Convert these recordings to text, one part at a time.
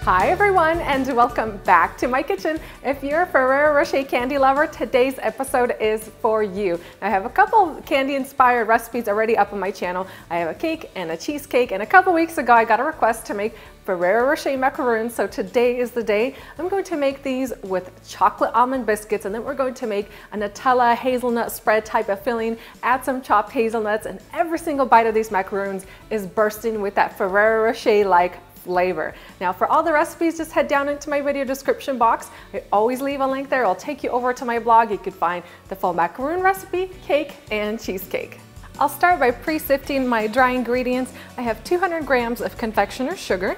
Hi everyone, and welcome back to my kitchen. If you're a Ferrero Rocher candy lover, today's episode is for you. I have a couple candy inspired recipes already up on my channel. I have a cake and a cheesecake, and a couple weeks ago I got a request to make Ferrero Rocher Macarons, so today is the day. I'm going to make these with chocolate almond biscuits, and then we're going to make a Nutella hazelnut spread type of filling, add some chopped hazelnuts, and every single bite of these macaroons is bursting with that Ferrero Rocher-like flavor. Now for all the recipes, just head down into my video description box. I always leave a link there. It'll take you over to my blog. You can find the full macaroon recipe, cake, and cheesecake. I'll start by pre-sifting my dry ingredients. I have 200 grams of confectioner's sugar,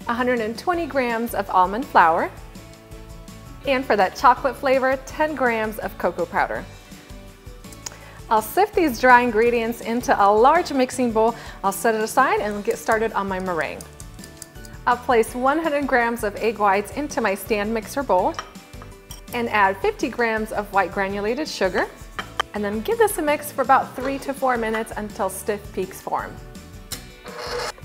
120 grams of almond flour, and for that chocolate flavor, 10 grams of cocoa powder. I'll sift these dry ingredients into a large mixing bowl. I'll set it aside and get started on my meringue. I'll place 100 grams of egg whites into my stand mixer bowl and add 50 grams of white granulated sugar, and then give this a mix for about 3 to 4 minutes until stiff peaks form.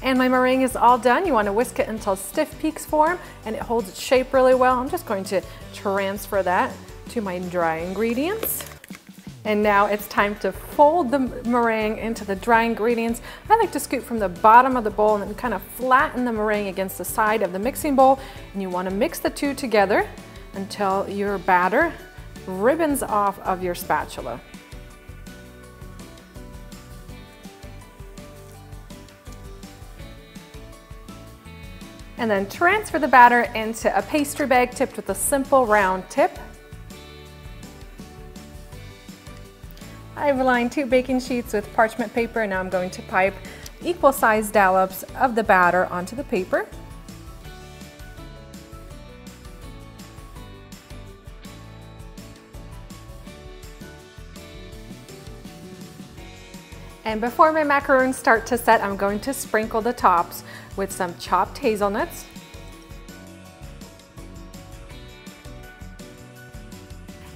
And my meringue is all done. You want to whisk it until stiff peaks form and it holds its shape really well. I'm just going to transfer that to my dry ingredients. And now it's time to fold the meringue into the dry ingredients. I like to scoop from the bottom of the bowl and then kind of flatten the meringue against the side of the mixing bowl. And you want to mix the two together until your batter ribbons off of your spatula. And then transfer the batter into a pastry bag tipped with a simple round tip. I've lined 2 baking sheets with parchment paper, and now I'm going to pipe equal sized dollops of the batter onto the paper. And before my macaroons start to set, I'm going to sprinkle the tops with some chopped hazelnuts,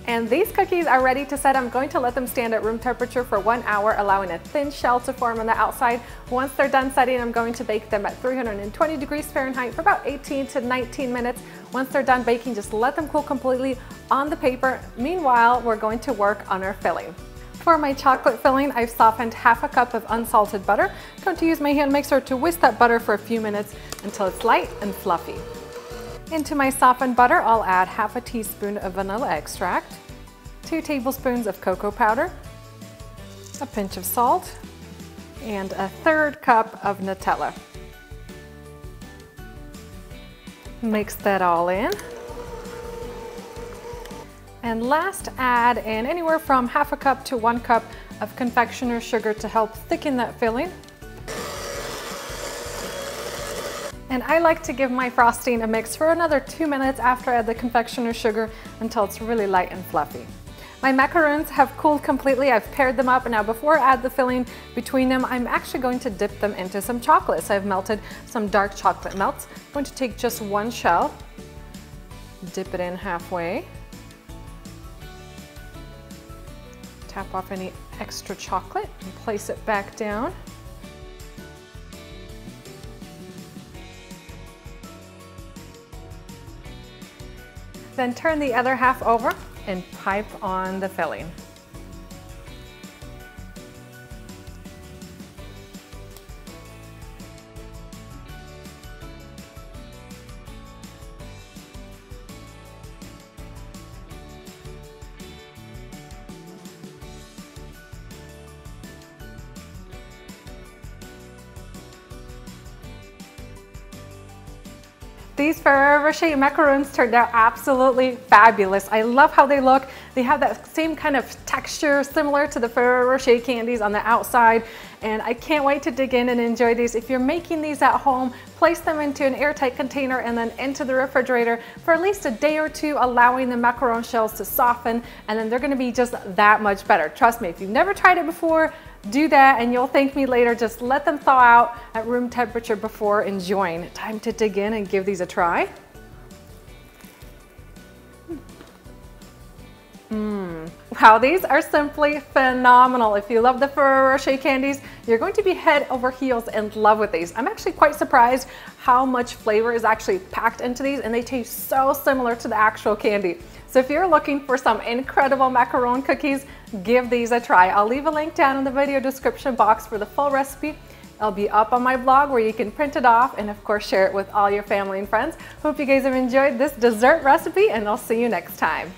and these cookies are ready to set. I'm going to let them stand at room temperature for 1 hour, allowing a thin shell to form on the outside. Once they're done setting, I'm going to bake them at 320 degrees Fahrenheit for about 18 to 19 minutes. Once they're done baking, just let them cool completely on the paper. Meanwhile, we're going to work on our filling. For my chocolate filling, I've softened half a cup of unsalted butter. I'm going to use my hand mixer to whisk that butter for a few minutes until it's light and fluffy. Into my softened butter, I'll add half a teaspoon of vanilla extract, 2 tablespoons of cocoa powder, a pinch of salt, and a 1/3 cup of Nutella. Mix that all in. And last, add in anywhere from half a cup to 1 cup of confectioner's sugar to help thicken that filling. And I like to give my frosting a mix for another 2 minutes after I add the confectioner's sugar until it's really light and fluffy. My macaroons have cooled completely. I've paired them up, and now before I add the filling between them, I'm actually going to dip them into some chocolate. So I've melted some dark chocolate melts. I'm going to take just 1 shell, dip it in halfway, tap off any extra chocolate and place it back down. Then turn the other half over and pipe on the filling. These Ferrero Rocher macaroons turned out absolutely fabulous. I love how they look. They have that same kind of texture similar to the Ferrero Rocher candies on the outside, and I can't wait to dig in and enjoy these. If you're making these at home, place them into an airtight container and then into the refrigerator for at least a day or 2, allowing the macaron shells to soften, and then they're gonna be just that much better. Trust me, if you've never tried it before, do that and you'll thank me later. Just let them thaw out at room temperature before enjoying. Time to dig in and give these a try. Wow, these are simply phenomenal. If you love the Ferrero Rocher candies, you're going to be head over heels in love with these. I'm actually quite surprised how much flavor is actually packed into these, and they taste so similar to the actual candy. So if you're looking for some incredible macaron cookies, give these a try. I'll leave a link down in the video description box for the full recipe. It'll be up on my blog where you can print it off and of course share it with all your family and friends. Hope you guys have enjoyed this dessert recipe, and I'll see you next time.